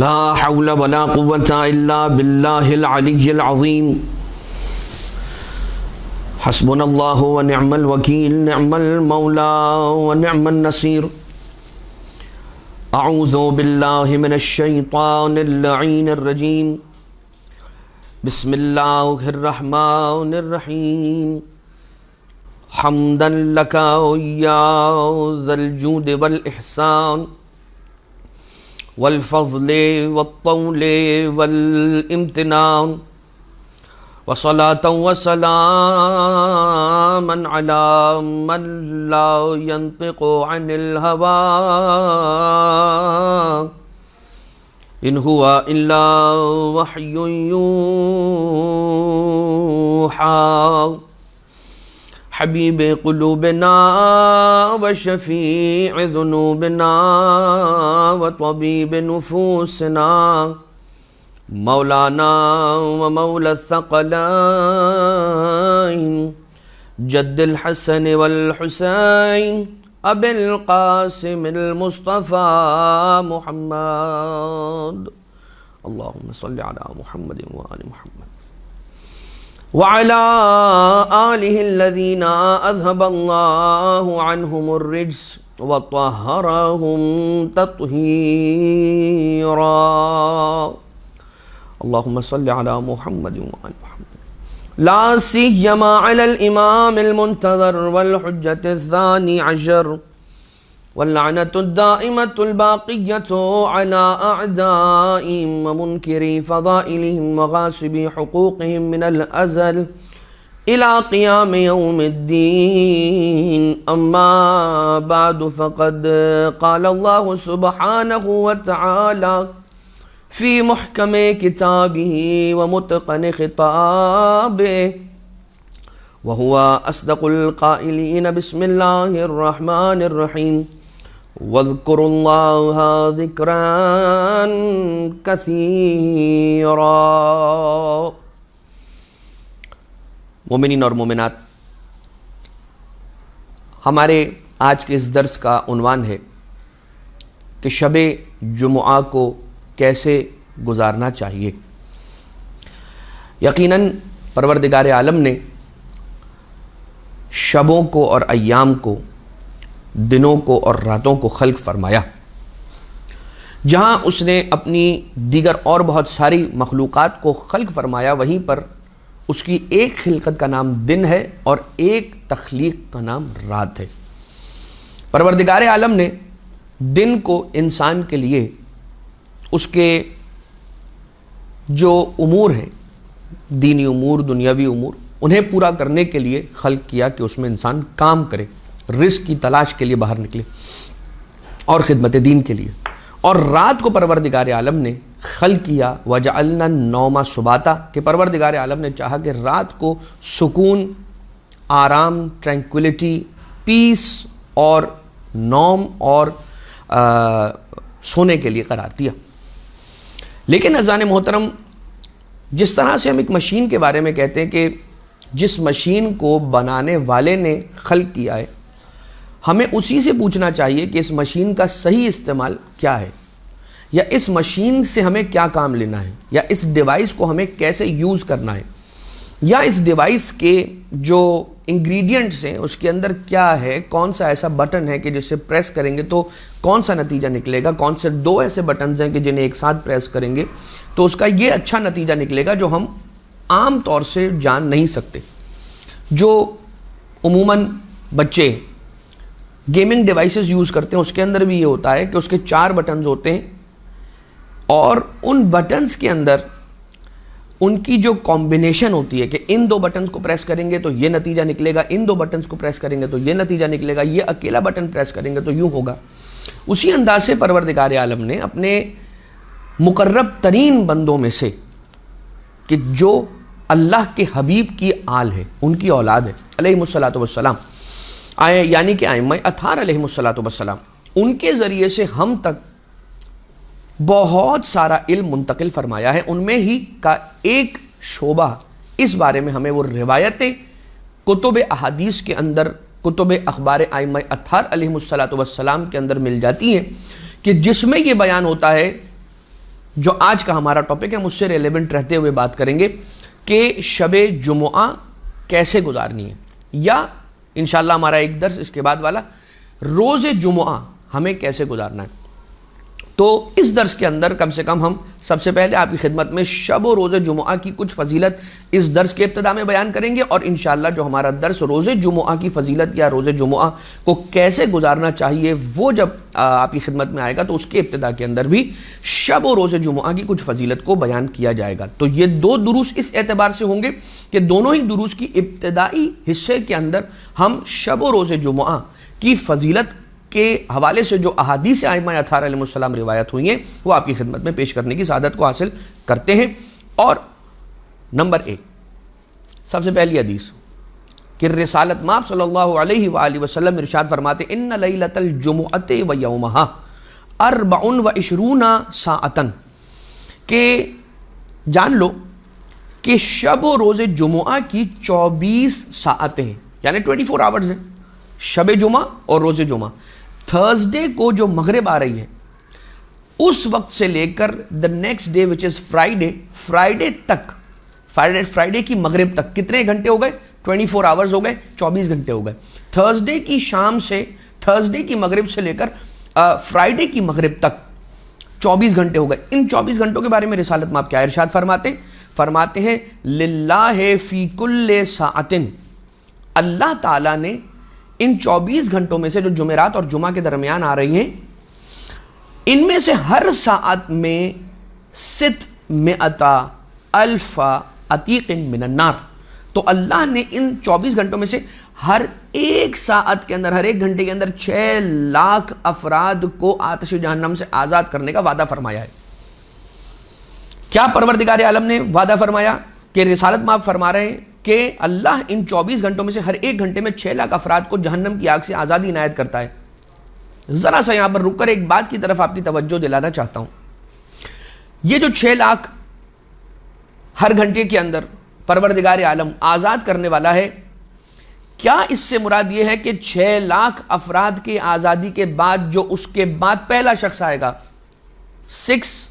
لا حول ولا قوة إلا بالله العلي العظيم حسبنا الله ونعم الوكيل نعم المولى ونعم النصير أعوذ بالله من الشيطان اللعين الرجيم بسم الله الرحمن الرحيم حمدا لك يا ذا الجود والإحسان والفضل والطول والامتنان وصلاة وسلاما على من لا ينطق عن الهوى إن هو إلا وحي يوحى حبيب قلوبنا وشفيع ذنوبنا وطبيب نفوسنا مولانا ومولى الثقلين جد الحسن والحسين أبي القاسم المصطفى محمد اللهم صل على محمد وآل محمد وعلى آله الذين أذهب الله عنهم الرجس وطهرهم تطهيرا اللهم صل على محمد وآل محمد لا سيما على الإمام المنتظر والحجة الثاني عشر واللعنة الدائمة الباقية على أعدائهم ومنكري فضائلهم وغاصبي حقوقهم من الأزل إلى قيام يوم الدين أما بعد فقد قال الله سبحانه وتعالى في محكم كتابه ومتقن خطابه وهو أصدق القائلين بسم الله الرحمن الرحيم واذكروا الله ذكرا كثيرا مومنین اور مومنات، ہمارے آج کے اس درس کا عنوان ہے کہ شب جمعہ کو کیسے گزارنا چاہیے۔ یقیناً پروردگار عالم نے شبوں کو اور ایام کو، دنوں کو اور راتوں کو خلق فرمایا۔ جہاں اس نے اپنی دیگر اور بہت ساری مخلوقات کو خلق فرمایا، وہیں پر اس کی ایک خلقت کا نام دن ہے اور ایک تخلیق کا نام رات ہے۔ پروردگار عالم نے دن کو انسان کے لیے اس کے جو امور ہیں، دینی امور، دنیاوی امور، انہیں پورا کرنے کے لیے خلق کیا کہ اس میں انسان کام کرے، رزق کی تلاش کے لیے باہر نکلے اور خدمت دین کے لیے۔ اور رات کو پروردگار عالم نے خلق کیا وَجَعَلْنَا النَّوْمَ سُبَاتًا کہ پروردگار عالم نے چاہا کہ رات کو سکون، آرام، ٹرینکولیٹی، پیس اور نوم اور سونے کے لیے قرار دیا۔ لیکن عزیزان محترم، جس طرح سے ہم ایک مشین کے بارے میں کہتے ہیں کہ جس مشین کو بنانے والے نے خلق کیا ہے، ہمیں اسی سے پوچھنا چاہیے کہ اس مشین کا صحیح استعمال کیا ہے، یا اس مشین سے ہمیں کیا کام لینا ہے، یا اس ڈیوائس کو ہمیں کیسے یوز کرنا ہے، یا اس ڈیوائس کے جو انگریڈینٹس ہیں اس کے اندر کیا ہے، کون سا ایسا بٹن ہے کہ جس سے پریس کریں گے تو کون سا نتیجہ نکلے گا، کون سے دو ایسے بٹنز ہیں کہ جنہیں ایک ساتھ پریس کریں گے تو اس کا یہ اچھا نتیجہ نکلے گا جو ہم عام طور سے جان نہیں سکتے۔ جو عموماً بچے گیمنگ ڈیوائسز یوز کرتے ہیں اس کے اندر بھی یہ ہوتا ہے کہ اس کے 4 بٹنز ہوتے ہیں اور ان بٹنز کے اندر ان کی جو کمبینیشن ہوتی ہے کہ ان 2 بٹنز کو پریس کریں گے تو یہ نتیجہ نکلے گا، ان 2 بٹنز کو پریس کریں گے تو یہ نتیجہ نکلے گا، یہ اکیلا بٹن پریس کریں گے تو یوں ہوگا۔ اسی انداز سے پروردگار عالم نے اپنے مقرب ترین بندوں میں سے کہ جو اللہ کے حبیب کی آل ہے، ان کی اولاد ہے علیہ الصلاۃ والسلام، یعنی کہ ائمہ اطہار علیہ الصلاۃ والسلام، ان کے ذریعے سے ہم تک بہت سارا علم منتقل فرمایا ہے۔ ان میں ہی کا ایک شعبہ اس بارے میں ہمیں وہ روایتیں کتب احادیث کے اندر، کتب اخبار ائمہ اطہار علیہ الصلاۃ والسلام کے اندر مل جاتی ہیں کہ جس میں یہ بیان ہوتا ہے جو آج کا ہمارا ٹاپک ہے ہم اس سے ریلیونٹ رہتے ہوئے بات کریں گے کہ شب جمعہ کیسے گزارنی ہے، یا انشاءاللہ ہمارا ایک درس اس کے بعد والا روز جمعہ ہمیں کیسے گزارنا ہے۔ تو اس درس کے اندر کم سے کم ہم سب سے پہلے آپ کی خدمت میں شب و روز جمعہ کی کچھ فضیلت اس درس کے ابتدا میں بیان کریں گے، اور انشاءاللہ جو ہمارا درس روز جمعہ کی فضیلت یا روز جمعہ کو کیسے گزارنا چاہیے وہ جب آپ کی خدمت میں آئے گا تو اس کے ابتدا کے اندر بھی شب و روز جمعہ کی کچھ فضیلت کو بیان کیا جائے گا۔ تو یہ دو دروس اس اعتبار سے ہوں گے کہ دونوں ہی دروس کی ابتدائی حصے کے اندر ہم شب و روز جمعہ کی فضیلت کے حوالے سے جو احادیث ائمہ اطہار علیہ السلام روایت ہوئی ہیں وہ آپ کی خدمت میں پیش کرنے کی سعادت کو حاصل کرتے ہیں۔ اور نمبر 1 سب سے پہلی حدیث کہ رسالت مآب صلی اللہ علیہ وآلہ وسلم ارشاد فرماتے ان لیلۃ الجمعۃ و یومہا 24 ساعۃ، کہ جان لو کہ شب و روز جمعہ کی 24 ساعتیں یعنی 24 آورز ہیں، شب جمعہ اور روز جمعہ۔ تھرسڈے کو جو مغرب آ رہی ہے اس وقت سے لے کر the next day which is Friday تک، فرائیڈے کی مغرب تک کتنے گھنٹے ہو گئے؟ 24 آورز ہو گئے، 24 گھنٹے ہو گئے۔ تھرسڈے کی شام سے، تھرسڈے کی مغرب سے لے کر فرائیڈے کی مغرب تک 24 گھنٹے ہو گئے۔ ان 24 گھنٹوں کے بارے میں رسالت مآب کیا ارشاد فرماتے ہیں للہ فی کل ساعۃ، اللہ تعالیٰ نے ان 24 گھنٹوں میں سے جو جمعرات اور جمعہ کے درمیان آ رہی ہیں ان میں سے ہر ساعت میں 600,000 عتیق من النار، تو اللہ نے ان 24 گھنٹوں میں سے ہر ایک ساعت کے اندر، ہر ایک گھنٹے کے اندر 6 لاکھ افراد کو آتش جہنم سے آزاد کرنے کا وعدہ فرمایا ہے۔ کیا پروردگار عالم نے وعدہ فرمایا؟ کہ رسالت مآب فرما رہے ہیں کہ اللہ ان 24 گھنٹوں میں سے ہر ایک گھنٹے میں 6 لاکھ افراد کو جہنم کی آگ سے آزادی عنایت کرتا ہے۔ ذرا سا یہاں پر رک کر ایک بات کی طرف آپ کی توجہ دلانا چاہتا ہوں، یہ جو 6 لاکھ ہر گھنٹے کے اندر پروردگار عالم آزاد کرنے والا ہے، کیا اس سے مراد یہ ہے کہ 6 لاکھ افراد کی آزادی کے بعد جو اس کے بعد پہلا شخص آئے گا 6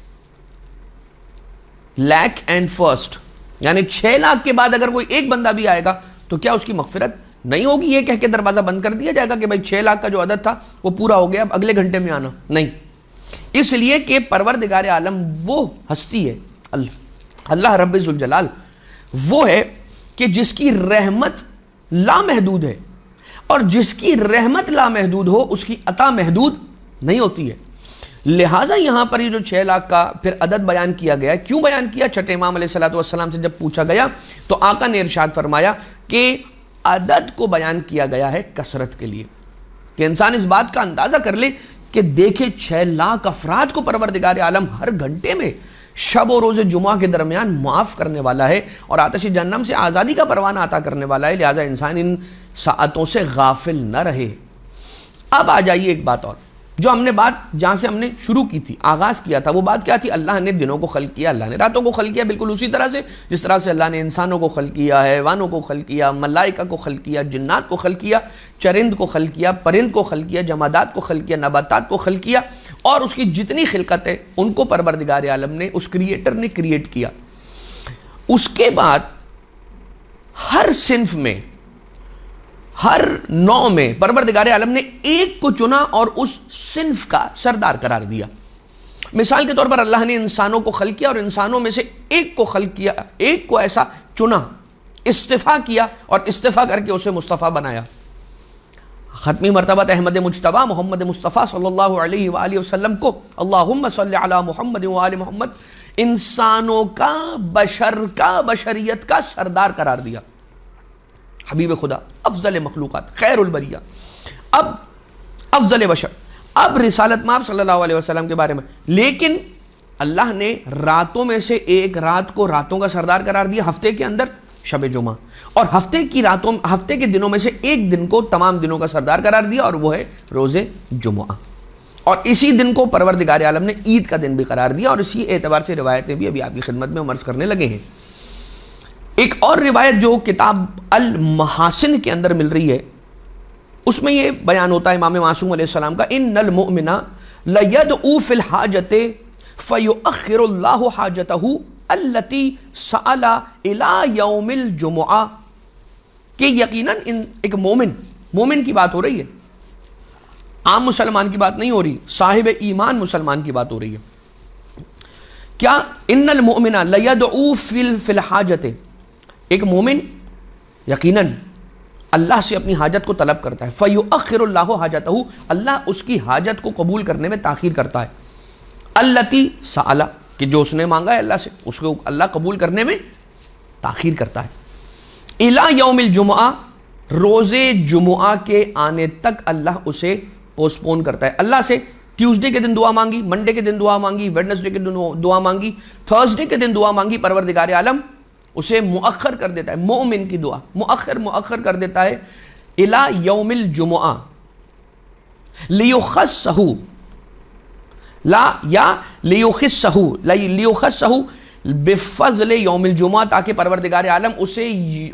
لاکھ اینڈ فرسٹ، یعنی 6 لاکھ کے بعد اگر کوئی ایک بندہ بھی آئے گا تو کیا اس کی مغفرت نہیں ہوگی؟ یہ کہہ کے دروازہ بند کر دیا جائے گا کہ بھائی 6 لاکھ کا جو عدد تھا وہ پورا ہو گیا، اب اگلے گھنٹے میں آنا نہیں۔ اس لیے کہ پروردگار عالم وہ ہستی ہے، اللہ رب ذوالجلال وہ ہے کہ جس کی رحمت لامحدود ہے، اور جس کی رحمت لامحدود ہو اس کی عطا محدود نہیں ہوتی ہے۔ لہٰذا یہاں پر یہ جو 6 لاکھ کا پھر عدد بیان کیا گیا ہے، کیوں بیان کیا؟ چھٹے امام علیہ السلام سے جب پوچھا گیا تو آقا نے ارشاد فرمایا کہ عدد کو بیان کیا گیا ہے کثرت کے لیے، کہ انسان اس بات کا اندازہ کر لے کہ دیکھے 6 لاکھ افراد کو پروردگار عالم ہر گھنٹے میں شب و روز جمعہ کے درمیان معاف کرنے والا ہے اور آتش جہنم سے آزادی کا پروانہ عطا کرنے والا ہے، لہٰذا انسان ان ساعتوں سے غافل نہ رہے۔ اب آ جائیے ایک بات اور، جو ہم نے بات جہاں سے ہم نے شروع کی تھی، آغاز کیا تھا، وہ بات کیا تھی؟ اللہ نے دنوں کو خلق کیا، اللہ نے راتوں کو خلق کیا، بالکل اسی طرح سے جس طرح سے اللہ نے انسانوں کو خلق کیا، حیوانوں کو خلق کیا، ملائکہ کو خلق کیا، جنات کو خلق کیا، چرند کو خلق کیا، پرند کو خلق کیا، جمادات کو خلق کیا، نباتات کو خلق کیا، اور اس کی جتنی خلقت ہے ان کو پروردگار عالم نے، اس کریٹر نے کریٹ کیا۔ اس کے بعد ہر صنف میں، ہر نوع میں پروردگار عالم نے ایک کو چنا اور اس صنف کا سردار قرار دیا۔ مثال کے طور پر اللہ نے انسانوں کو خلق کیا اور انسانوں میں سے ایک کو خلق کیا، ایک کو ایسا چنا، استفا کیا اور استفا کر کے اسے مصطفیٰ بنایا۔ ختمی مرتبہ احمد مجتبیٰ محمد مصطفیٰ صلی اللہ علیہ وآلہ وسلم کو اللہم صلی علی محمد وآل محمد انسانوں کا، بشر کا، بشریت کا سردار قرار دیا، حبیب خدا، افضل مخلوقات، خیر البریہ، اب افضل بشر، اب رسالت مآب صلی اللہ علیہ وسلم کے بارے میں۔ لیکن اللہ نے راتوں میں سے ایک رات کو راتوں کا سردار قرار دیا، ہفتے کے اندر شب جمعہ، اور ہفتے کے دنوں میں سے ایک دن کو تمام دنوں کا سردار قرار دیا، اور وہ ہے روز جمعہ، اور اسی دن کو پروردگار عالم نے عید کا دن بھی قرار دیا، اور اسی اعتبار سے روایتیں بھی ابھی آپ کی خدمت میں عرض کرنے لگے ہیں۔ ایک اور روایت جو کتاب المحاسن کے اندر مل رہی ہے، اس میں یہ بیان ہوتا ہے امام معصوم علیہ السلام کا، ان المؤمن لیدعو فی الحاجۃ فَيُؤَخِّرُ اللَّهُ حَاجَتَهُ الَّتِي سَأَلَ إِلَى يَوْمِ الْجُمُعَةِ کہ یقیناً ایک مومن کی بات ہو رہی ہے، عام مسلمان کی بات نہیں ہو رہی، صاحب ایمان مسلمان کی بات ہو رہی ہے. کیا ان المؤمن لیدعو فی الحاجت، ایک مومن یقیناً اللہ سے اپنی حاجت کو طلب کرتا ہے. فیؤخر اللہ حاجتہ، اللہ اس کی حاجت کو قبول کرنے میں تاخیر کرتا ہے. التی سأل، کہ جو اس نے مانگا ہے اللہ سے اس کو اللہ قبول کرنے میں تاخیر کرتا ہے. الی یوم الجمعہ، روز جمعہ کے آنے تک اللہ اسے پوسٹ پون کرتا ہے. اللہ سے ٹیوزڈے کے دن دعا مانگی، منڈے کے دن دعا مانگی، ویڈنسڈے کے دن دعا مانگی، تھرسڈے کے دن دعا مانگی، پروردگار عالم اسے مؤخر کر دیتا ہے. مومن کی دعا مؤخر کر دیتا ہے. الی یوم الجمعہ لیخصہ، لیخصہ بفضل یوم الجمعہ، تاکہ پروردگار عالم اسے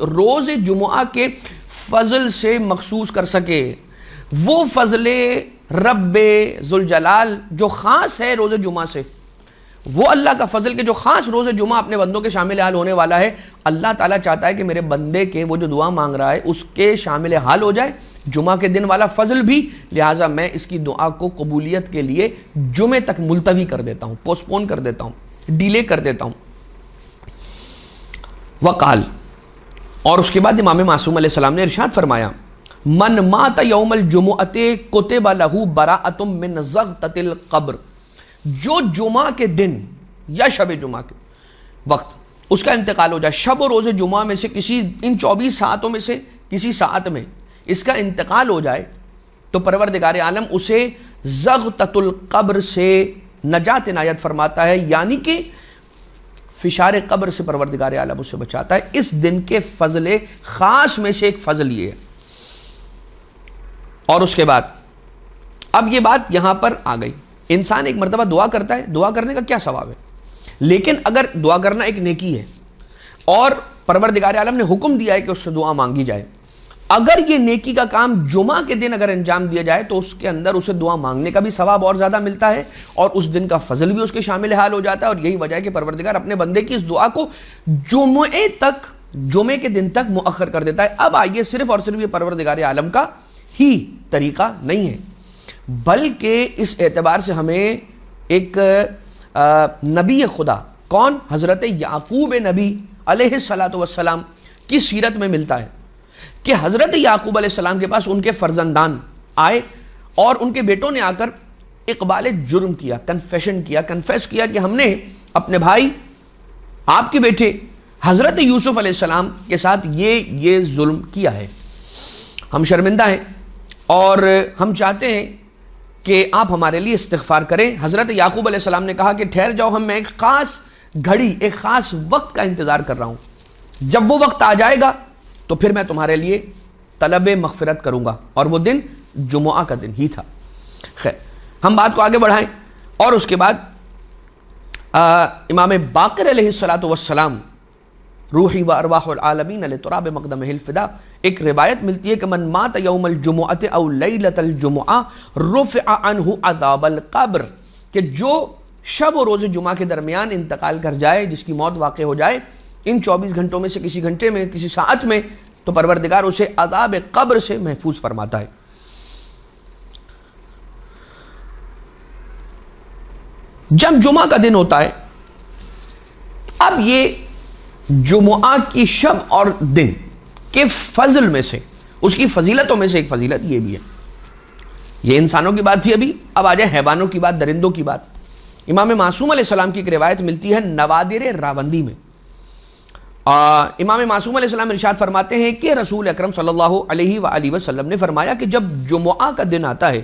روز جمعہ کے فضل سے مخصوص کر سکے. وہ فضل رب ذوالجلال جو خاص ہے روز جمعہ سے، وہ اللہ کا فضل کہ جو خاص روز جمعہ اپنے بندوں کے شامل حال ہونے والا ہے. اللہ تعالیٰ چاہتا ہے کہ میرے بندے کے وہ جو دعا مانگ رہا ہے اس کے شامل حال ہو جائے جمعہ کے دن والا فضل بھی، لہٰذا میں اس کی دعا کو قبولیت کے لیے جمعے تک ملتوی کر دیتا ہوں، پوسٹ پون کر دیتا ہوں، ڈیلے کر دیتا ہوں. وقال، اور اس کے بعد امام معصوم علیہ السلام نے ارشاد فرمایا، من مات یوم الجمعۃ کتب لہ براءۃ من زغطۃ القبر، جو جمعہ کے دن یا شب جمعہ کے وقت اس کا انتقال ہو جائے، شب و روز جمعہ میں سے کسی ان 24 ساعتوں میں سے کسی ساعت میں اس کا انتقال ہو جائے، تو پروردگار عالم اسے زغطۃ القبر سے نجات عنایت فرماتا ہے، یعنی کہ فشار قبر سے پروردگار عالم اسے بچاتا ہے. اس دن کے فضل خاص میں سے ایک فضل یہ ہے. اور اس کے بعد اب یہ بات یہاں پر آ گئی، انسان ایک مرتبہ دعا کرتا ہے، دعا کرنے کا کیا ثواب ہے، لیکن اگر دعا کرنا ایک نیکی ہے اور پروردگار عالم نے حکم دیا ہے کہ اس سے دعا مانگی جائے، اگر یہ نیکی کا کام جمعہ کے دن اگر انجام دیا جائے تو اس کے اندر اسے دعا مانگنے کا بھی ثواب اور زیادہ ملتا ہے اور اس دن کا فضل بھی اس کے شامل حال ہو جاتا ہے. اور یہی وجہ ہے کہ پروردگار اپنے بندے کی اس دعا کو جمعے کے دن تک مؤخر کر دیتا ہے. اب آئیے، صرف اور صرف یہ پروردگار عالم کا ہی طریقہ نہیں ہے، بلکہ اس اعتبار سے ہمیں ایک نبی خدا، کون؟ حضرت یعقوب نبی علیہ السلام کی سیرت میں ملتا ہے کہ حضرت یعقوب علیہ السلام کے پاس ان کے فرزندان آئے اور ان کے بیٹوں نے آ کر اقبال جرم کیا، کنفیس کیا کہ ہم نے اپنے بھائی آپ کے بیٹے حضرت یوسف علیہ السلام کے ساتھ یہ ظلم کیا ہے، ہم شرمندہ ہیں اور ہم چاہتے ہیں کہ آپ ہمارے لیے استغفار کریں. حضرت یعقوب علیہ السلام نے کہا کہ ٹھہر جاؤ، ہم میں ایک خاص گھڑی، ایک خاص وقت کا انتظار کر رہا ہوں، جب وہ وقت آ جائے گا تو پھر میں تمہارے لیے طلب مغفرت کروں گا. اور وہ دن جمعہ کا دن ہی تھا. خیر، ہم بات کو آگے بڑھائیں اور اس کے بعد امام باقر علیہ السلام روحی و ارواح العالمین لتراب مقدمہ الفدا، ایک روایت ملتی ہے کہ من مات یوم الجمعۃ او لیلۃ الجمعہ رفع عنہ عذاب القبر، کہ جو شب و روز جمعہ کے درمیان انتقال کر جائے، جس کی موت واقع ہو جائے ان 24 گھنٹوں میں سے کسی گھنٹے میں، کسی ساعت میں، تو پروردگار اسے عذاب قبر سے محفوظ فرماتا ہے. جب جمعہ کا دن ہوتا ہے، اب یہ جمعہ کی شب اور دن کے فضل میں سے، اس کی فضیلتوں میں سے ایک فضیلت یہ بھی ہے. یہ انسانوں کی بات تھی، اب آ جائے حیوانوں کی بات، درندوں کی بات. امام معصوم علیہ السلام کی ایک روایت ملتی ہے نوادر راوندی میں. امام معصوم علیہ السلام ارشاد فرماتے ہیں کہ رسول اکرم صلی اللہ علیہ وآلہ وسلم نے فرمایا کہ جب جمعہ کا دن آتا ہے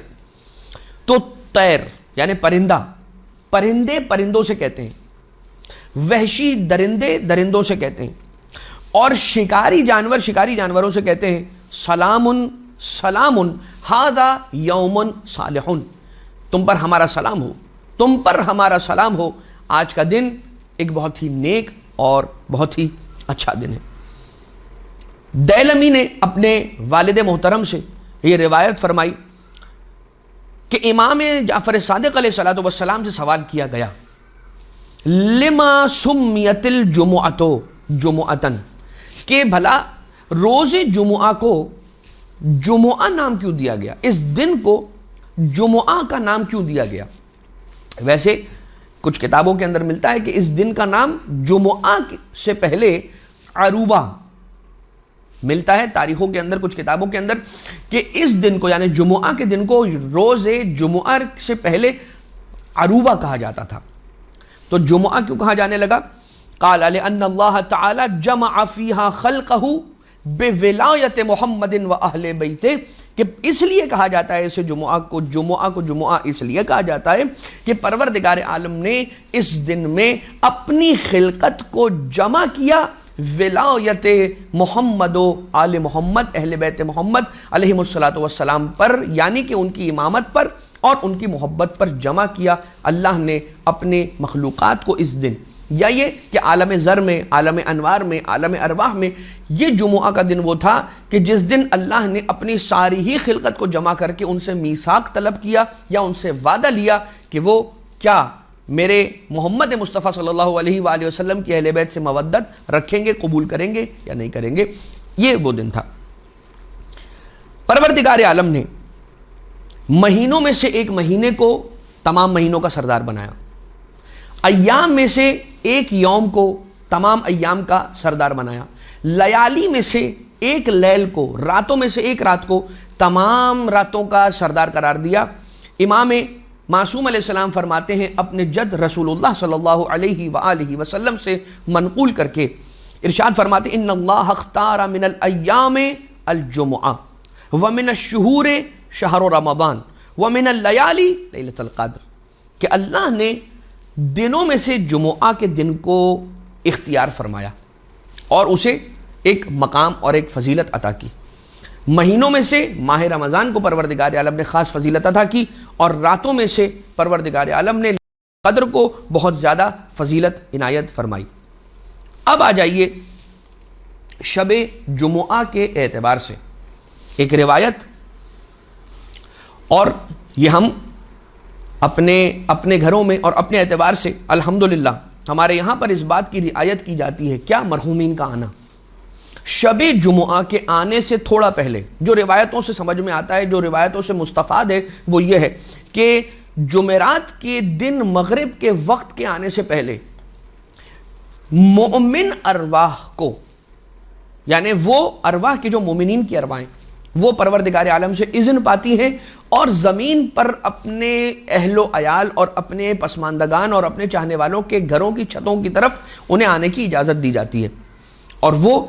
تو طیر یعنی پرندے پرندوں سے کہتے ہیں، وحشی درندے درندوں سے کہتے ہیں، اور شکاری جانوروں سے کہتے ہیں سلام سلام ھذا یوم صالح، تم پر ہمارا سلام ہو، تم پر ہمارا سلام ہو، آج کا دن ایک بہت ہی نیک اور بہت ہی اچھا دن ہے. دیلمی نے اپنے والد محترم سے یہ روایت فرمائی کہ امام جعفر صادق علیہ السلام سے سوال کیا گیا لما سمیت الجمعۃ جمعۃً، کہ بھلا روز جمعہ کو جمعہ نام کیوں دیا گیا، اس دن کو جمعہ کا نام کیوں دیا گیا؟ ویسے کچھ کتابوں کے اندر ملتا ہے کہ اس دن کا نام جمعہ سے پہلے عروبہ ملتا ہے، تاریخوں کے اندر کچھ کتابوں کے اندر، کہ اس دن کو یعنی جمعہ کے دن کو روز جمعہ سے پہلے عروبہ کہا جاتا تھا۔ تو جمعہ کیوں کہا جانے لگا؟ قال لأن اللہ تعالی جمع فیہا خلقہ بولایت محمد و اہل بیتہ، کہ اس لیے کہا جاتا ہے اسے جمعہ کو جمعہ اس لیے کہا جاتا ہے کہ پروردگار عالم نے اس دن میں اپنی خلقت کو جمع کیا ولایت محمد و آل محمد، اہل بیت محمد علیہم السلام پر، یعنی کہ ان کی امامت پر اور ان کی محبت پر جمع کیا اللہ نے اپنے مخلوقات کو اس دن، یا یہ کہ عالم ذر میں، عالم انوار میں، عالم ارواح میں یہ جمعہ کا دن وہ تھا کہ جس دن اللہ نے اپنی ساری ہی خلقت کو جمع کر کے ان سے میثاق طلب کیا یا ان سے وعدہ لیا کہ وہ کیا میرے محمد مصطفیٰ صلی اللہ علیہ وآلہ وسلم کی اہل بیت سے مودت رکھیں گے، قبول کریں گے یا نہیں کریں گے۔ یہ وہ دن تھا۔ پروردگار عالم نے مہینوں میں سے ایک مہینے کو تمام مہینوں کا سردار بنایا، ایام میں سے ایک یوم کو تمام ایام کا سردار بنایا، لیالی میں سے ایک لیل کو، راتوں میں سے ایک رات کو تمام راتوں کا سردار قرار دیا۔ امام معصوم علیہ السلام فرماتے ہیں اپنے جد رسول اللہ صلی اللہ علیہ وآلہ وسلم سے منقول کر کے، ارشاد فرماتے ان اللہ اختار من الایام الجمعہ ومن الشہور شہر رمضان ومن اللیالی لیلۃ القدر، کہ اللہ نے دنوں میں سے جمعہ کے دن کو اختیار فرمایا اور اسے ایک مقام اور ایک فضیلت عطا کی، مہینوں میں سے ماہ رمضان کو پروردگار عالم نے خاص فضیلت عطا کی، اور راتوں میں سے پروردگار عالم نے قدر کو بہت زیادہ فضیلت عنایت فرمائی۔ اب آ جائیے شب جمعہ کے اعتبار سے ایک روایت، اور یہ ہم اپنے گھروں میں اور اپنے اعتبار سے الحمدللہ ہمارے یہاں پر اس بات کی رعایت کی جاتی ہے، کیا مرحومین کا آنا شب جمعہ کے آنے سے تھوڑا پہلے، جو روایتوں سے سمجھ میں آتا ہے، جو روایتوں سے مستفاد ہے، وہ یہ ہے کہ جمعرات کے دن مغرب کے وقت کے آنے سے پہلے مومن ارواح کو، یعنی وہ ارواح کی جو مومنین کی ارواحیں، وہ پروردگار عالم سے اذن پاتی ہیں اور زمین پر اپنے اہل و عیال اور اپنے پسماندگان اور اپنے چاہنے والوں کے گھروں کی چھتوں کی طرف انہیں آنے کی اجازت دی جاتی ہے، اور وہ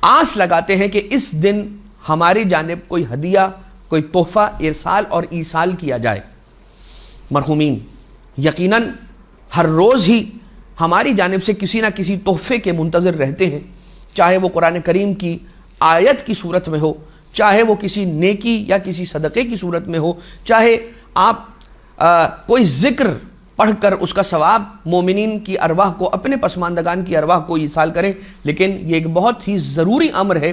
آس لگاتے ہیں کہ اس دن ہماری جانب کوئی ہدیہ، کوئی تحفہ ارسال اور ایصال کیا جائے۔ مرحومین یقیناً ہر روز ہی ہماری جانب سے کسی نہ کسی تحفے کے منتظر رہتے ہیں، چاہے وہ قرآن کریم کی آیت کی صورت میں ہو، چاہے وہ کسی نیکی یا کسی صدقے کی صورت میں ہو، چاہے آپ کوئی ذکر پڑھ کر اس کا ثواب مومنین کی ارواح کو، اپنے پسماندگان کی ارواح کو ایصال کریں، لیکن یہ ایک بہت ہی ضروری امر ہے،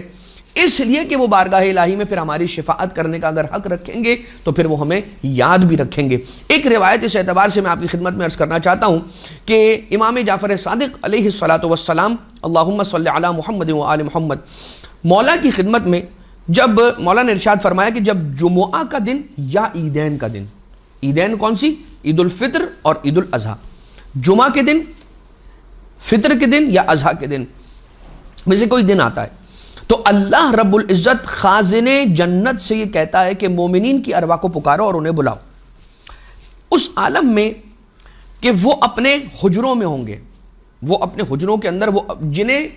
اس لیے کہ وہ بارگاہ الہی میں پھر ہماری شفاعت کرنے کا اگر حق رکھیں گے تو پھر وہ ہمیں یاد بھی رکھیں گے۔ ایک روایت اس اعتبار سے میں آپ کی خدمت میں عرض کرنا چاہتا ہوں کہ امام جعفر صادق علیہ السلام اللہم صلی علی محمد و آل محمد، مولا کی خدمت میں جب مولا نے ارشاد فرمایا کہ جب جمعہ کا دن یا عیدین کا دن، عیدین کون سی؟ عید الفطر اور عید الاضحیٰ، جمعہ کے دن، فطر کے دن یا اضحیٰ کے دن میں سے کوئی دن آتا ہے تو اللہ رب العزت خازن جنت سے یہ کہتا ہے کہ مومنین کی ارواح کو پکارو اور انہیں بلاؤ اس عالم میں کہ وہ اپنے حجروں میں ہوں گے، وہ اپنے حجروں کے اندر، وہ جنہیں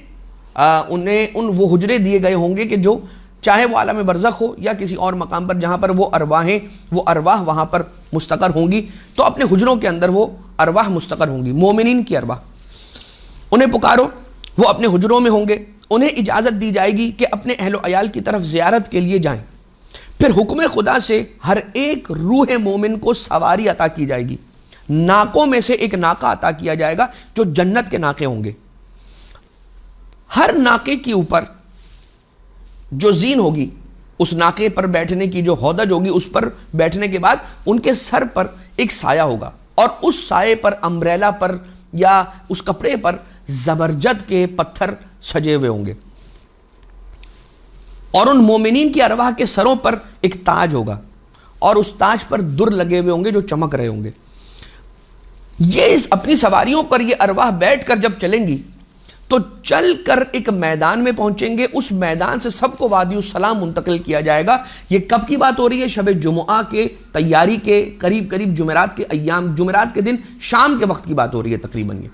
انہیں وہ حجرے دیے گئے ہوں گے کہ جو چاہے وہ عالم برزخ ہو یا کسی اور مقام پر جہاں پر وہ ارواح وہاں پر مستقر ہوں گی، تو اپنے حجروں کے اندر وہ ارواح مستقر ہوں گی، مومنین کی ارواح، انہیں پکارو، وہ اپنے حجروں میں ہوں گے، انہیں اجازت دی جائے گی کہ اپنے اہل و عیال کی طرف زیارت کے لیے جائیں، پھر حکم خدا سے ہر ایک روح مومن کو سواری عطا کی جائے گی، ناکوں میں سے ایک ناکہ عطا کیا جائے گا جو جنت کے ناکے ہوں گے، ہر ناکے کے اوپر جو زین ہوگی، اس ناکے پر بیٹھنے کی جو ہودج ہوگی، اس پر بیٹھنے کے بعد ان کے سر پر ایک سایہ ہوگا، اور اس سائے پر، امبریلا پر یا اس کپڑے پر زبرجد کے پتھر سجے ہوئے ہوں گے، اور ان مومنین کی ارواح کے سروں پر ایک تاج ہوگا اور اس تاج پر در لگے ہوئے ہوں گے جو چمک رہے ہوں گے۔ یہ اپنی سواریوں پر یہ ارواح بیٹھ کر جب چلیں گی تو چل کر ایک میدان میں پہنچیں گے، اس میدان سے سب کو وادی السلام منتقل کیا جائے گا۔ یہ کب کی بات ہو رہی ہے؟ شب جمعہ کے تیاری کے قریب قریب، جمعرات کے ایام، جمعرات کے دن شام کے وقت کی بات ہو رہی ہے تقریباً، یہ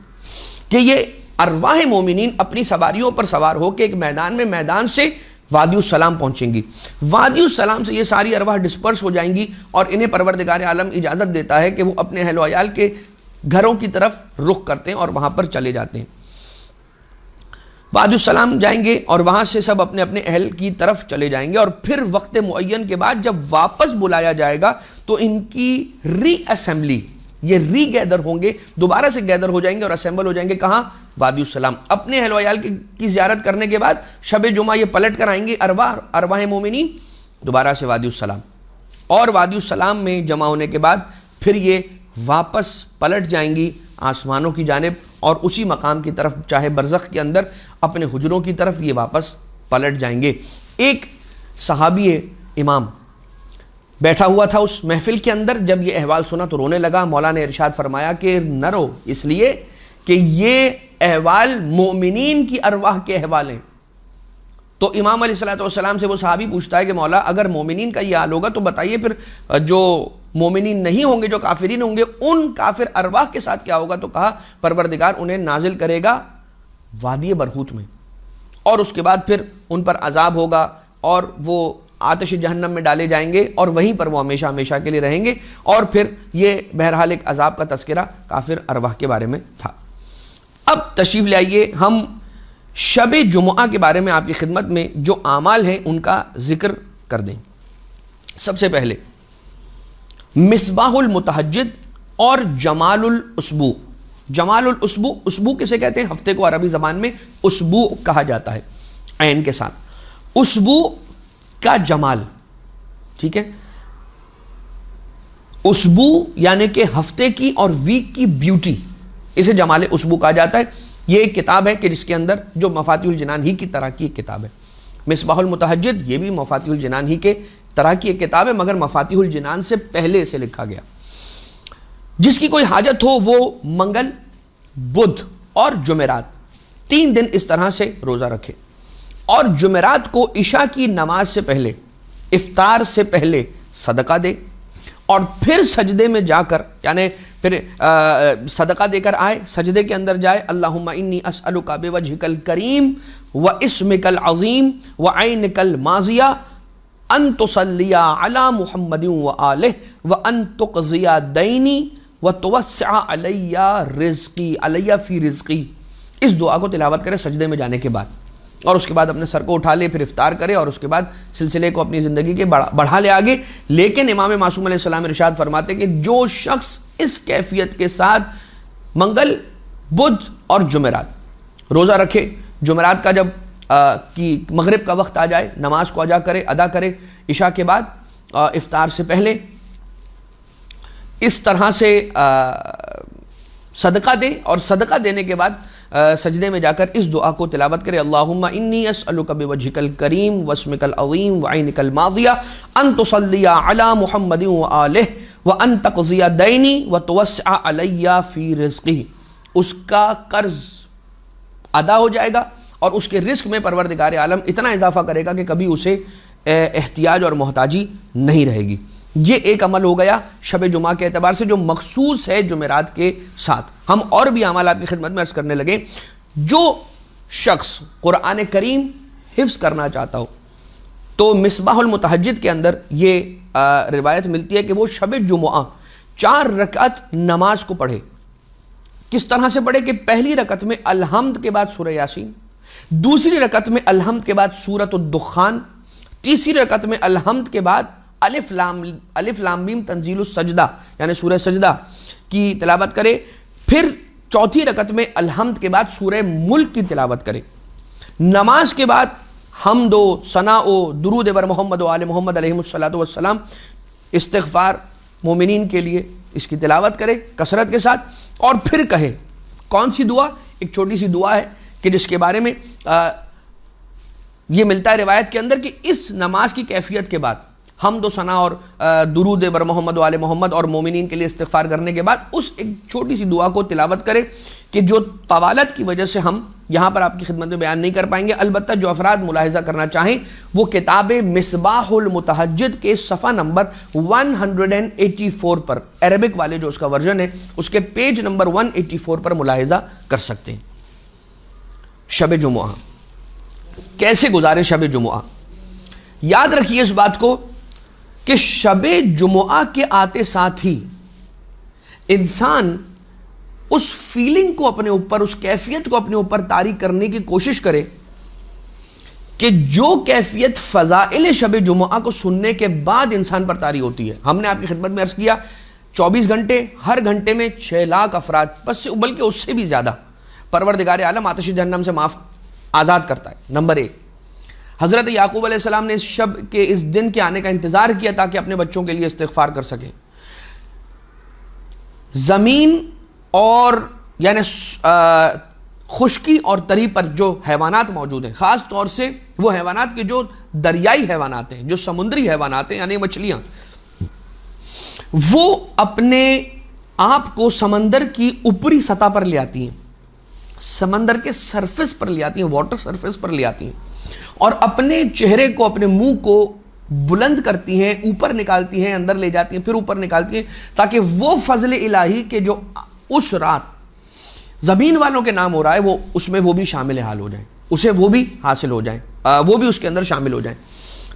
کہ یہ ارواح مومنین اپنی سواریوں پر سوار ہو کے ایک میدان میں، میدان سے وادی السلام پہنچیں گی۔ وادی السلام سے یہ ساری ارواح ڈسپرس ہو جائیں گی اور انہیں پروردگار عالم اجازت دیتا ہے کہ وہ اپنے اہل و عیال کے گھروں کی طرف رخ کرتے ہیں اور وہاں پر چلے جاتے ہیں۔ وادی السلام جائیں گے اور وہاں سے سب اپنے اپنے اہل کی طرف چلے جائیں گے، اور پھر وقت معین کے بعد جب واپس بلایا جائے گا تو ان کی ری اسمبلی، یہ ری گیدر ہوں گے، دوبارہ سے گیدر ہو جائیں گے اور اسمبل ہو جائیں گے۔ کہاں؟ وادی السلام۔ اپنے اہل و عیال کی زیارت کرنے کے بعد شب جمعہ یہ پلٹ کر آئیں گے، ارواح مومنین دوبارہ سے وادی السلام، اور وادی السلام میں جمع ہونے کے بعد پھر یہ واپس پلٹ جائیں گی آسمانوں کی جانب، اور اسی مقام کی طرف، چاہے برزخ کے اندر اپنے حجروں کی طرف یہ واپس پلٹ جائیں گے۔ ایک صحابی امام بیٹھا ہوا تھا اس محفل کے اندر، جب یہ احوال سنا تو رونے لگا۔ مولا نے ارشاد فرمایا کہ نہ رو، اس لیے کہ یہ احوال مومنین کی ارواح کے احوال ہیں۔ تو امام علیہ الصلوۃ والسلام سے وہ صحابی پوچھتا ہے کہ مولا اگر مومنین کا یہ حال ہوگا تو بتائیے پھر جو مومنین نہیں ہوں گے، جو کافرین ہوں گے، ان کافر ارواح کے ساتھ کیا ہوگا؟ تو کہا پروردگار انہیں نازل کرے گا وادی برہوت میں، اور اس کے بعد پھر ان پر عذاب ہوگا اور وہ آتش جہنم میں ڈالے جائیں گے اور وہیں پر وہ ہمیشہ ہمیشہ کے لیے رہیں گے۔ اور پھر یہ بہرحال ایک عذاب کا تذکرہ کافر ارواح کے بارے میں تھا۔ اب تشریف لے آئیے، ہم شب جمعہ کے بارے میں آپ کی خدمت میں جو اعمال ہیں ان کا ذکر کر دیں۔ سب سے پہلے مصباح المتہجد اور جمال الاسبوع۔ جمال الاسبوع، اسبوع کسے کہتے ہیں؟ ہفتے کو عربی زبان میں اسبوع کہا جاتا ہے عین کے ساتھ۔ اسبوع کا جمال، ٹھیک ہے، اسبوع یعنی کہ ہفتے کی اور ویک کی بیوٹی، اسے جمال اسبوع کہا جاتا ہے۔ یہ ایک کتاب ہے کہ جس کے اندر جو مفاتیح الجنان ہی کی طرح کی ایک کتاب ہے۔ مصباح المتہجد یہ بھی مفاتیح الجنان ہی کے طرح کی ایک کتاب ہے، مگر مفاتیح الجنان سے پہلے اسے لکھا گیا۔ جس کی کوئی حاجت ہو وہ منگل، بدھ اور جمعرات 3 دن اس طرح سے روزہ رکھے، اور جمعرات کو عشاء کی نماز سے پہلے، افطار سے پہلے صدقہ دے، اور پھر سجدے میں جا کر، یعنی پھر صدقہ دے کر آئے، سجدے کے اندر جائے، اللہم انی اسألک بوجہک الکریم واسمک العظیم وعینک الماضیہ ان تصلی علی محمد وآلہ وان تقضی دینی وتوسع علی رزقی، علی فی رزقی۔ اس دعا کو تلاوت کرے سجدے میں جانے کے بعد، اور اس کے بعد اپنے سر کو اٹھا لے، پھر افطار کرے، اور اس کے بعد سلسلے کو اپنی زندگی کے بڑھا لے آگے۔ لیکن امام معصوم علیہ السلام ارشاد فرماتے کہ جو شخص اس کیفیت کے ساتھ منگل، بدھ اور جمعرات روزہ رکھے، جمعرات کا جب کی مغرب کا وقت آ جائے نماز کو ادا کرے عشاء کے بعد افطار سے پہلے، اس طرح سے صدقہ دے، اور صدقہ دینے کے بعد سجدے میں جا کر اس دعا کو تلاوت کرے، اللہم انی اسألک بوجہک الکریم واسمک العظیم وعینک الماضیہ ان تصلی علی محمد وآلہ وان تقضی دینی وتوسع علی فی رزقی۔ اس کا قرض ادا ہو جائے گا اور اس کے رزق میں پروردگار عالم اتنا اضافہ کرے گا کہ کبھی اسے احتیاج اور محتاجی نہیں رہے گی۔ یہ ایک عمل ہو گیا شب جمعہ کے اعتبار سے جو مخصوص ہے جمعرات کے ساتھ۔ ہم اور بھی اعمال آپ کی خدمت میں عرض کرنے لگے۔ جو شخص قرآن کریم حفظ کرنا چاہتا ہو تو مصباح المتہجد کے اندر یہ روایت ملتی ہے کہ وہ شب جمعہ 4 رکعت نماز کو پڑھے۔ کس طرح سے پڑھے کہ پہلی رکعت میں الحمد کے بعد سورہ یاسین، دوسری رکعت میں الحمد کے بعد سورۃ الدخان، تیسری رکعت میں الحمد کے بعد الف لام میم تنزیل السجدہ یعنی سورہ سجدہ کی تلاوت کرے، پھر چوتھی رکعت میں الحمد کے بعد سورہ ملک کی تلاوت کرے۔ نماز کے بعد حمد و ثنا و درود بر محمد و آل محمد علیہ الصلوۃ والسلام، استغفار مومنین کے لیے اس کی تلاوت کرے کثرت کے ساتھ، اور پھر کہے کون سی دعا؟ ایک چھوٹی سی دعا ہے کہ جس کے بارے میں یہ ملتا ہے روایت کے اندر کہ اس نماز کی کیفیت کے بعد حمد و ثنا اور درود بر محمد و آل محمد اور مومنین کے لیے استغفار کرنے کے بعد اس ایک چھوٹی سی دعا کو تلاوت کرے کہ جو طوالت کی وجہ سے ہم یہاں پر آپ کی خدمت میں بیان نہیں کر پائیں گے. البتہ جو افراد ملاحظہ کرنا چاہیں وہ کتاب مصباح المتہجد کے صفحہ نمبر 184 پر، عربک والے جو اس کا ورژن ہے اس کے پیج نمبر 184 پر ملاحظہ کر سکتے ہیں. شب جمعہ کیسے گزارے؟ شب جمعہ یاد رکھیے اس بات کو کہ شب جمعہ کے آتے ساتھ ہی انسان اس فیلنگ کو اپنے اوپر، اس کیفیت کو اپنے اوپر طاری کرنے کی کوشش کرے کہ جو کیفیت فضائل شب جمعہ کو سننے کے بعد انسان پر طاری ہوتی ہے. ہم نے آپ کی خدمت میں عرض کیا 24 گھنٹے، ہر گھنٹے میں 6 لاکھ افراد، بس بلکہ اس سے بھی زیادہ پروردگار عالم آتش جہنم سے آزاد کرتا ہے. نمبر 1، حضرت یعقوب علیہ السلام نے اس شب کے اس دن کے آنے کا انتظار کیا تاکہ اپنے بچوں کے لیے استغفار کر سکیں. زمین اور یعنی خشکی اور تری پر جو حیوانات موجود ہیں، خاص طور سے وہ حیوانات کے جو دریائی حیوانات ہیں، جو سمندری حیوانات ہیں یعنی مچھلیاں، وہ اپنے آپ کو سمندر کی اوپری سطح پر لے آتی ہیں، سمندر کے سرفیس پر لے آتی ہیں، واٹر سرفیس پر لے آتی ہیں اور اپنے چہرے کو، اپنے منہ کو بلند کرتی ہیں، اوپر نکالتی ہیں، اندر لے جاتی ہیں، پھر اوپر نکالتی ہیں، تاکہ وہ فضل الہی کے جو اس رات زمین والوں کے نام ہو رہا ہے وہ اس میں وہ بھی شامل حال ہو جائیں، اسے وہ بھی حاصل ہو جائیں، وہ بھی اس کے اندر شامل ہو جائیں.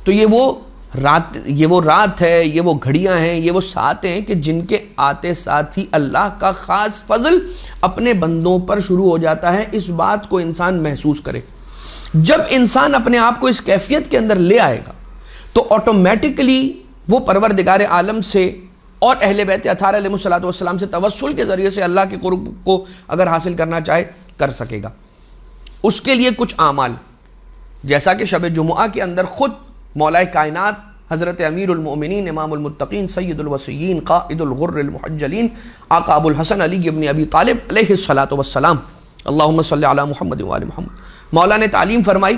تو یہ وہ رات ہے، یہ وہ گھڑیاں ہیں، یہ وہ ساتھ ہیں کہ جن کے آتے ساتھ ہی اللہ کا خاص فضل اپنے بندوں پر شروع ہو جاتا ہے. اس بات کو انسان محسوس کرے. جب انسان اپنے آپ کو اس کیفیت کے اندر لے آئے گا تو آٹومیٹکلی وہ پروردگار عالم سے اور اہل بیت اطہار علیہ السلام سے توسل کے ذریعے سے اللہ کے قرب کو اگر حاصل کرنا چاہے کر سکے گا. اس کے لیے کچھ اعمال، جیسا کہ شب جمعہ کے اندر خود مولا کائنات حضرت امیر المؤمنین امام المتقین سید الوصیین قائد الغر المحجلین آقا ابو الحسن علی ابن ابی طالب علیہ السلام اللہم صلی علی محمد و آل محمد، مولا نے تعلیم فرمائی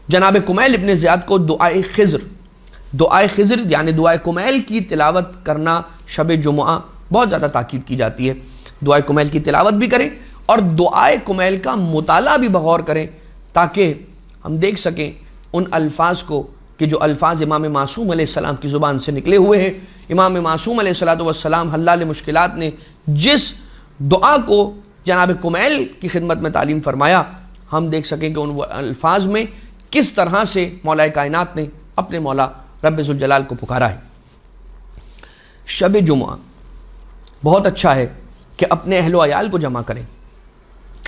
جناب کمیل ابن زیاد کو دعائے خضر یعنی دعائے کمیل کی تلاوت کرنا شب جمعہ بہت زیادہ تاکید کی جاتی ہے. دعائے کمیل کی تلاوت بھی کریں اور دعائے کمیل کا مطالعہ بھی بغور کریں تاکہ ہم دیکھ سکیں ان الفاظ کو کہ جو الفاظ امام معصوم علیہ السلام کی زبان سے نکلے ہوئے ہیں. امام معصوم علیہ السلام حلال مشکلات نے جس دعا کو جناب کمیل کی خدمت میں تعلیم فرمایا، ہم دیکھ سکیں کہ ان الفاظ میں کس طرح سے مولا کائنات نے اپنے مولا رب ذوالجلال کو پکارا ہے. شب جمعہ بہت اچھا ہے کہ اپنے اہل و عیال کو جمع کریں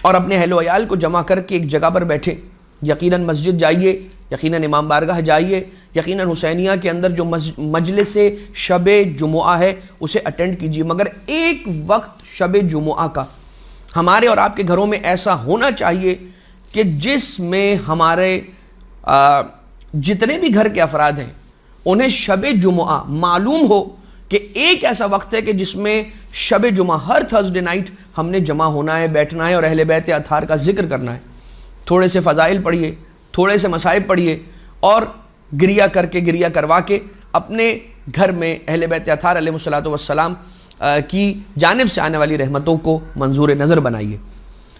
اور اپنے اہل و عیال کو جمع کر کے ایک جگہ پر بیٹھیں. یقیناً مسجد جائیے، یقیناً امام بارگاہ جائیے، یقیناً حسینیہ کے اندر جو مجلس شب جمعہ ہے اسے اٹینڈ کیجیے. مگر ایک وقت شب جمعہ کا ہمارے اور آپ کے گھروں میں ایسا ہونا چاہیے کہ جس میں ہمارے جتنے بھی گھر کے افراد ہیں انہیں شب جمعہ معلوم ہو کہ ایک ایسا وقت ہے کہ جس میں شب جمعہ ہر تھرسڈے نائٹ ہم نے جمع ہونا ہے، بیٹھنا ہے اور اہل بیت اطہار کا ذکر کرنا ہے. تھوڑے سے فضائل پڑھیے، تھوڑے سے مصائب پڑھیے اور گریہ کروا کے اپنے گھر میں اہل بیت اطہار علیہ السلام کی جانب سے آنے والی رحمتوں کو منظور نظر بنائیے.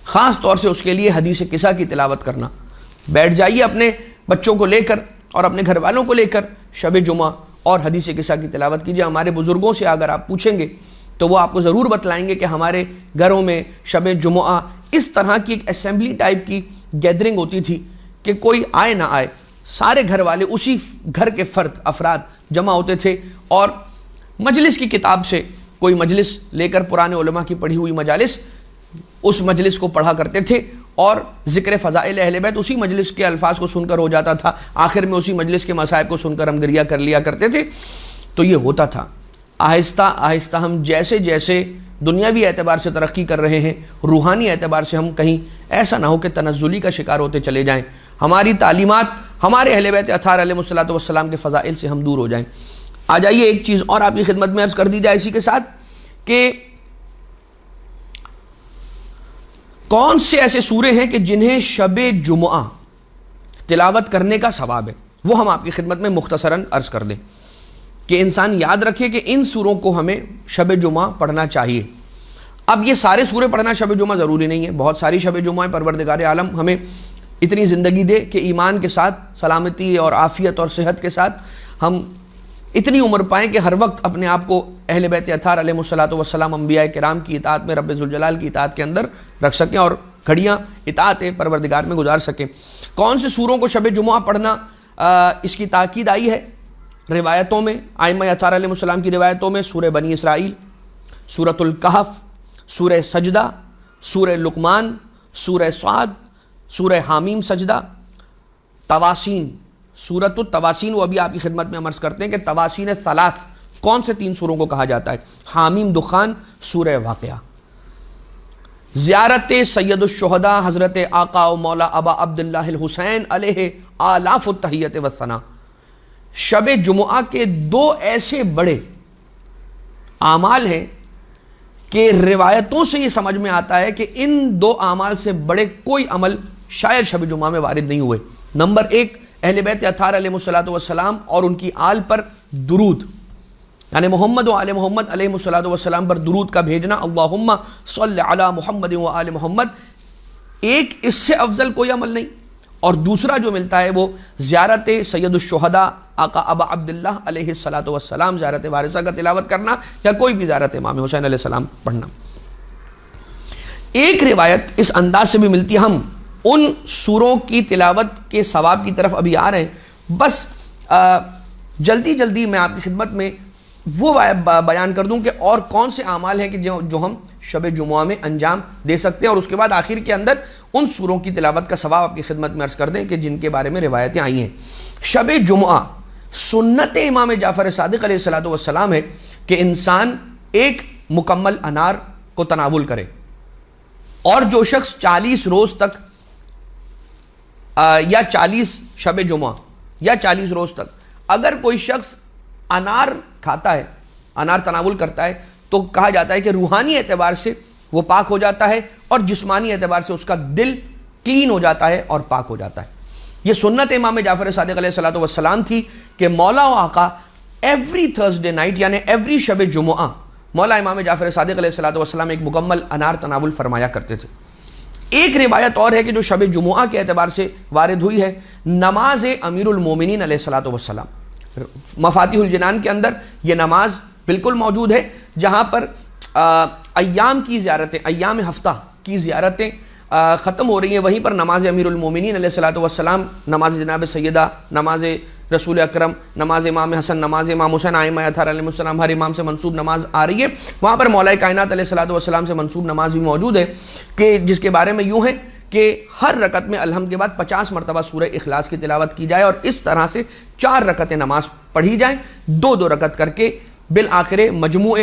خاص طور سے اس کے لیے حدیث قصہ کی تلاوت کرنا. بیٹھ جائیے اپنے بچوں کو لے کر اور اپنے گھر والوں کو لے کر شب جمعہ اور حدیث قصہ کی تلاوت کیجیے. ہمارے بزرگوں سے اگر آپ پوچھیں گے تو وہ آپ کو ضرور بتلائیں گے کہ ہمارے گھروں میں شب جمعہ اس طرح کی ایک اسمبلی ٹائپ کی گیدرنگ ہوتی تھی کہ کوئی آئے نہ آئے سارے گھر والے اسی گھر کے افراد جمع ہوتے تھے اور مجلس کی کتاب سے کوئی مجلس لے کر پرانے علماء کی پڑھی ہوئی مجالس اس مجلس کو پڑھا کرتے تھے اور ذکر فضائل اہل بیت اسی مجلس کے الفاظ کو سن کر ہو جاتا تھا. آخر میں اسی مجلس کے مصائب کو سن کر ہم گریہ کر لیا کرتے تھے. تو یہ ہوتا تھا. آہستہ آہستہ ہم جیسے جیسے دنیاوی اعتبار سے ترقی کر رہے ہیں، روحانی اعتبار سے ہم کہیں ایسا نہ ہو کہ تنزلی کا شکار ہوتے چلے جائیں. ہماری تعلیمات ہمارے اہل بیت اطہار علیہ السلام کے فضائل سے ہم دور ہو جائیں. آ جائیے ایک چیز اور آپ کی خدمت میں عرض کر دی جائے اسی کے ساتھ کہ کون سے ایسے سورے ہیں کہ جنہیں شب جمعہ تلاوت کرنے کا ثواب ہے، وہ ہم آپ کی خدمت میں مختصراً عرض کر دیں کہ انسان یاد رکھے کہ ان سوروں کو ہمیں شب جمعہ پڑھنا چاہیے۔ اب یہ سارے سورے پڑھنا شب جمعہ ضروری نہیں ہے، بہت ساری شب جمعہ پروردگار عالم ہمیں اتنی زندگی دے کہ ایمان کے ساتھ، سلامتی اور عافیت اور صحت کے ساتھ ہم اتنی عمر پائیں کہ ہر وقت اپنے آپ کو اہل بیت اطہار علیہ الصلوۃ والسلام، انبیاء کرام کی اطاعت میں، رب ذوالجلال کی اطاعت کے اندر رکھ سکیں اور گھڑیاں اطاعت پروردگار میں گزار سکیں۔ کون سے سوروں کو شب جمعہ پڑھنا اس کی تاکید آئی ہے روایتوں میں، ائمہ اطہار علیہ السلام کی روایتوں میں؟ سورہ بنی اسرائیل، سورۃ الکہف، سورہ سجدہ، سورہ لقمان، سورہ صاد، سورہ حامیم سجدہ، تواسین، سورۃ التواسین، وہ ابھی آپ کی خدمت میں عرض کرتے ہیں کہ تواسین ثلاث کون سے 3 سوروں کو کہا جاتا ہے؟ حامیم، دخان، سورہ واقعہ۔ زیارت سید الشہداء حضرت آقا و مولا ابا عبداللہ الحسین علیہ آلاف التحیت والثناء۔ شب جمعہ کے 2 ایسے بڑے اعمال ہیں کہ روایتوں سے یہ سمجھ میں آتا ہے کہ ان 2 اعمال سے بڑے کوئی عمل شاید شب جمعہ میں وارد نہیں ہوئے۔ نمبر 1، اہل بیت اطہار علیہ الصلوۃ والسلام اور ان کی آل پر درود، یعنی محمد و آل محمد علیہ الصلوۃ والسلام پر درود کا بھیجنا، اللہم صلی علی محمد و آل محمد، ایک اس سے افضل کوئی عمل نہیں۔ اور دوسرا جو ملتا ہے وہ زیارت سید الشہداء آقا ابا عبداللہ علیہ الصلوۃ والسلام، زیارت وارثہ کا تلاوت کرنا یا کوئی بھی زیارت امام حسین علیہ السلام پڑھنا۔ ایک روایت اس انداز سے بھی ملتی ہے، ہم ان سوروں کی تلاوت کے ثواب کی طرف ابھی آ رہے ہیں، بس جلدی جلدی میں آپ کی خدمت میں وہ بیان کر دوں کہ اور کون سے اعمال ہیں کہ جو ہم شب جمعہ میں انجام دے سکتے ہیں، اور اس کے بعد آخر کے اندر ان سوروں کی تلاوت کا ثواب آپ کی خدمت میں عرض کر دیں کہ جن کے بارے میں روایتیں آئی ہیں۔ شب جمعہ سنت امام جعفر صادق علیہ الصلوۃ والسلام ہے کہ انسان ایک مکمل انار کو تناول کرے، اور جو شخص 40 روز تک یا 40 شب جمعہ یا 40 روز تک اگر کوئی شخص انار کھاتا ہے، انار تناول کرتا ہے، تو کہا جاتا ہے کہ روحانی اعتبار سے وہ پاک ہو جاتا ہے اور جسمانی اعتبار سے اس کا دل کلین ہو جاتا ہے اور پاک ہو جاتا ہے۔ یہ سنت امام جعفر صادق علیہ الصلوۃ والسلام تھی کہ مولا و آقا ایوری تھرسڈے نائٹ، یعنی ایوری شب جمعہ، مولا امام جعفر صادق علیہ الصلوۃ والسلام ایک مکمل انار تناول فرمایا کرتے تھے۔ ایک روایت اور ہے کہ جو شب جمعہ کے اعتبار سے وارد ہوئی ہے، نماز امیر المومنین علیہ الصلوۃ والسلام، مفاتیح الجنان کے اندر یہ نماز بالکل موجود ہے، جہاں پر ایام کی زیارتیں، ایام ہفتہ کی زیارتیں ختم ہو رہی ہیں، وہیں پر نماز امیر المومنین علیہ الصلوۃ والسلام، نماز جناب سیدہ، نماز رسول اکرم، نماز امام حسن، نماز امام حسین، ائمہ اطہار علیہ السلام، ہر امام سے منسوب نماز آ رہی ہے، وہاں پر مولا کائنات علیہ الصلوۃ والسلام سے منسوب نماز بھی موجود ہے، کہ جس کے بارے میں یوں ہے کہ ہر رکعت میں الحمد کے بعد 50 مرتبہ سورہ اخلاص کی تلاوت کی جائے، اور اس طرح سے 4 رکعتیں نماز پڑھی جائیں، 2 رکعت کر کے، بالآخر مجموع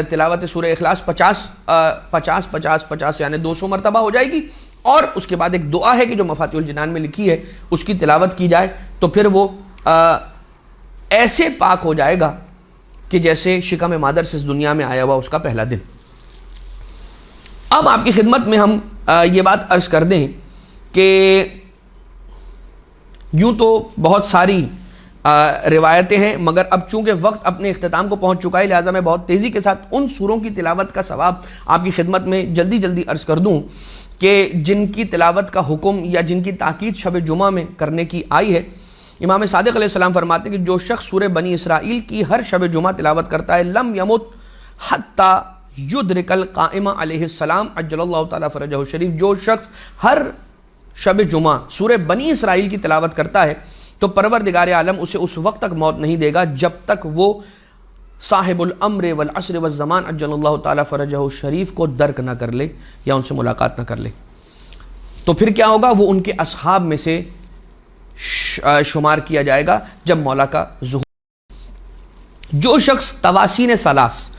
تلاوت سورہ اخلاص 50 یعنی 200 مرتبہ ہو جائے گی، اور اس کے بعد ایک دعا ہے کہ جو مفاتیح الجنان میں لکھی ہے اس کی تلاوت کی جائے، تو پھر وہ ایسے پاک ہو جائے گا کہ جیسے شکم مادر سے اس دنیا میں آیا ہوا اس کا پہلا دن۔ اب آپ کی خدمت میں ہم یہ بات عرض کر دیں کہ یوں تو بہت ساری روایتیں ہیں، مگر اب چونکہ وقت اپنے اختتام کو پہنچ چکا ہے، لہٰذا میں بہت تیزی کے ساتھ ان سوروں کی تلاوت کا ثواب آپ کی خدمت میں جلدی عرض کر دوں کہ جن کی تلاوت کا حکم یا جن کی تاکید شب جمعہ میں کرنے کی آئی ہے۔ امام صادق علیہ السلام فرماتے ہیں کہ جو شخص سورہ بنی اسرائیل کی ہر شب جمعہ تلاوت کرتا ہے، لم یمت حتی یدرک القائم علیہ السلام عجل اللہ تعالیٰ فرجہ الشریف، جو شخص ہر شب جمعہ سورہ بنی اسرائیل کی تلاوت کرتا ہے تو پروردگار عالم اسے اس وقت تک موت نہیں دے گا جب تک وہ صاحب الامر والعصر والزمان عجل اللہ تعالیٰ فرجہ الشریف کو درک نہ کر لے یا ان سے ملاقات نہ کر لے۔ تو پھر کیا ہوگا؟ وہ ان کے اصحاب میں سے شمار کیا جائے گا جب مولا کا ظہور۔ جو شخص تواسین ثلاث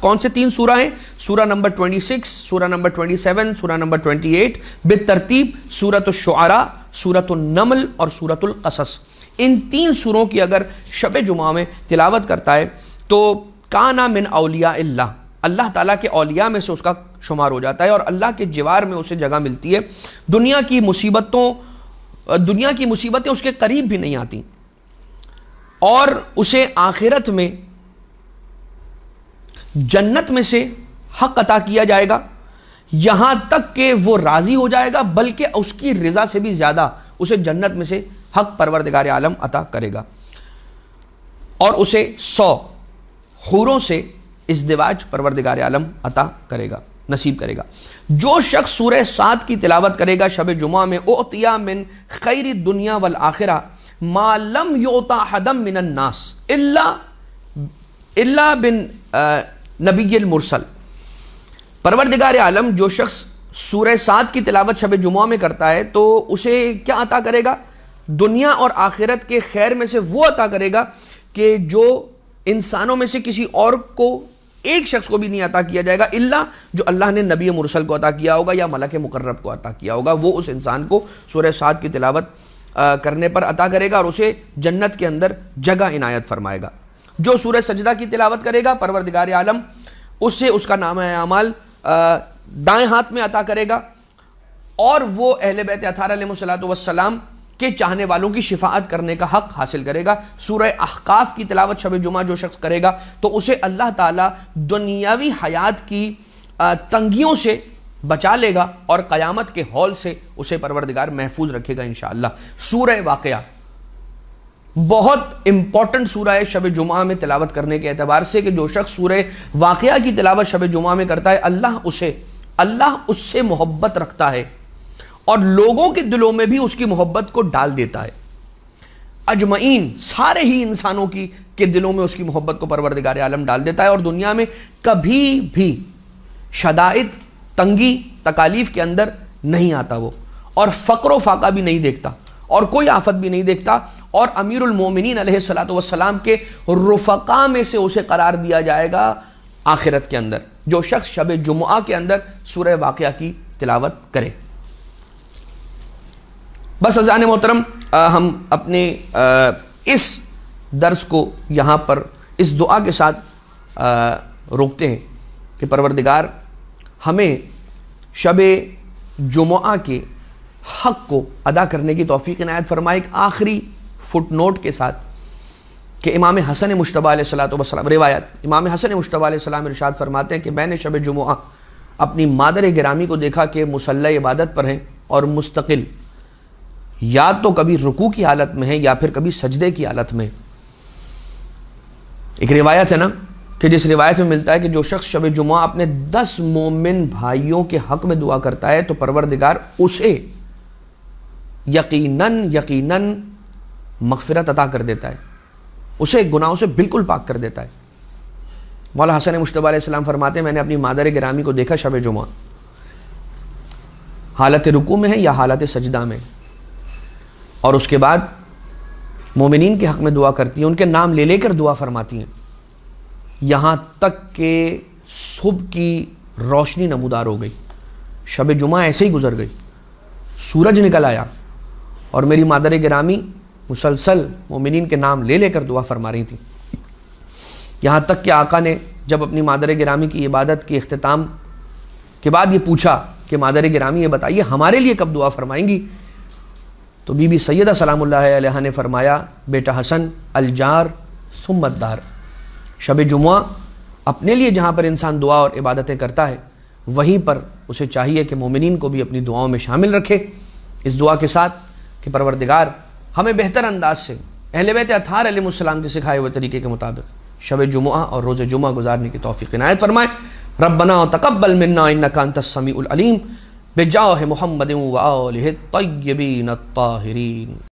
کون سے 3 سورہ ہیں؟ سورہ نمبر 26، سورہ نمبر 27، سورہ نمبر 28، بالترتیب سورۃ الشعراء، سورۃ النمل اور سورۃ القصص، ان 3 سوروں کی اگر شب جمعہ میں تلاوت کرتا ہے تو کانا من اولیاء اللہ تعالیٰ کے اولیاء میں سے اس کا شمار ہو جاتا ہے اور اللہ کے جوار میں اسے جگہ ملتی ہے. دنیا کی مصیبتیں اس کے قریب بھی نہیں آتی اور اسے آخرت میں جنت میں سے حق عطا کیا جائے گا یہاں تک کہ وہ راضی ہو جائے گا، بلکہ اس کی رضا سے بھی زیادہ اسے جنت میں سے حق پروردگار عالم عطا کرے گا اور اسے 100 حوروں سے ازدواج پروردگار عالم عطا کرے گا، نصیب کرے گا. جو شخص سورہ صاد کی تلاوت کرے گا شب جمعہ میں، اعطیا من خیر الدنیا والآخرہ ما لم یعطا حدا من الناس الا بن نبی المرسل. پروردگار عالم جو شخص سورہ صاد کی تلاوت شب جمعہ میں کرتا ہے تو اسے کیا عطا کرے گا؟ دنیا اور آخرت کے خیر میں سے وہ عطا کرے گا کہ جو انسانوں میں سے کسی اور کو، ایک شخص کو بھی نہیں عطا کیا جائے گا الا جو اللہ نے نبی مرسل کو عطا کیا ہوگا یا ملک مقرب کو عطا کیا ہوگا. وہ اس انسان کو سورہ صاد کی تلاوت کرنے پر عطا کرے گا اور اسے جنت کے اندر جگہ عنایت فرمائے گا. جو سورہ سجدہ کی تلاوت کرے گا پروردگار عالم اسے اس کا نامہ اعمال دائیں ہاتھ میں عطا کرے گا اور وہ اہل بیت اطہار علیہ السلام کے چاہنے والوں کی شفاعت کرنے کا حق حاصل کرے گا. سورہ احقاف کی تلاوت شب جمعہ جو شخص کرے گا تو اسے اللہ تعالیٰ دنیاوی حیات کی تنگیوں سے بچا لے گا اور قیامت کے ہول سے اسے پروردگار محفوظ رکھے گا انشاءاللہ. سورہ واقعہ بہت امپورٹنٹ سورہ ہے شب جمعہ میں تلاوت کرنے کے اعتبار سے کہ جو شخص سورہ واقعہ کی تلاوت شب جمعہ میں کرتا ہے اللہ اس سے محبت رکھتا ہے اور لوگوں کے دلوں میں بھی اس کی محبت کو ڈال دیتا ہے. اجمعین سارے ہی انسانوں کے دلوں میں اس کی محبت کو پروردگار عالم ڈال دیتا ہے اور دنیا میں کبھی بھی شدائد، تنگی، تکالیف کے اندر نہیں آتا وہ، اور فقر و فاقہ بھی نہیں دیکھتا اور کوئی آفت بھی نہیں دیکھتا اور امیر المومنین علیہ السلام کے رفقا میں سے اسے قرار دیا جائے گا آخرت کے اندر جو شخص شب جمعہ کے اندر سورہ واقعہ کی تلاوت کرے. بس عزیزان محترم ہم اپنے اس درس کو یہاں پر اس دعا کے ساتھ روکتے ہیں کہ پروردگار ہمیں شب جمعہ کے حق کو ادا کرنے کی توفیق عنایت فرمائے. ایک آخری فٹ نوٹ کے ساتھ کہ امام حسن مجتبیٰ علیہ السلام روایت امام حسن مجتبیٰ علیہ السلام ارشاد فرماتے ہیں کہ میں نے شب جمعہ اپنی مادر گرامی کو دیکھا کہ مصلی عبادت پر ہیں اور مستقل یا تو کبھی رکوع کی حالت میں ہے یا پھر کبھی سجدے کی حالت میں. ایک روایت ہے نا کہ جس روایت میں ملتا ہے کہ جو شخص شب جمعہ اپنے 10 مومن بھائیوں کے حق میں دعا کرتا ہے تو پروردگار اسے یقیناً مغفرت عطا کر دیتا ہے، اسے گناہوں سے بالکل پاک کر دیتا ہے. مولا حسن مجتبیٰ علیہ السلام فرماتے ہیں میں نے اپنی مادر گرامی کو دیکھا شب جمعہ حالت رکوع میں ہے یا حالت سجدہ میں، اور اس کے بعد مومنین کے حق میں دعا کرتی ہیں، ان کے نام لے لے کر دعا فرماتی ہیں یہاں تک کہ صبح کی روشنی نمودار ہو گئی. شب جمعہ ایسے ہی گزر گئی، سورج نکل آیا اور میری مادر گرامی مسلسل مومنین کے نام لے لے کر دعا فرما رہی تھیں یہاں تک کہ آقا نے جب اپنی مادر گرامی کی عبادت کے اختتام کے بعد یہ پوچھا کہ مادر گرامی یہ بتائیے ہمارے لیے کب دعا فرمائیں گی، تو بی بی سیدہ سلام اللہ علیہا نے فرمایا بیٹا حسن الجار ثم الدار. شب جمعہ اپنے لیے جہاں پر انسان دعا اور عبادتیں کرتا ہے وہیں پر اسے چاہیے کہ مومنین کو بھی اپنی دعاؤں میں شامل رکھے اس دعا کے ساتھ کہ پروردگار ہمیں بہتر انداز سے اہل بیت اطہار علیہ السلام کے سکھائے ہوئے طریقے کے مطابق شب جمعہ اور روز جمعہ گزارنے کی توفیق عنایت فرمائے. ربنا تقبل منا انک انت السمیع العلیم بجاہ محمد و آلہ الطیبین الطاہرین.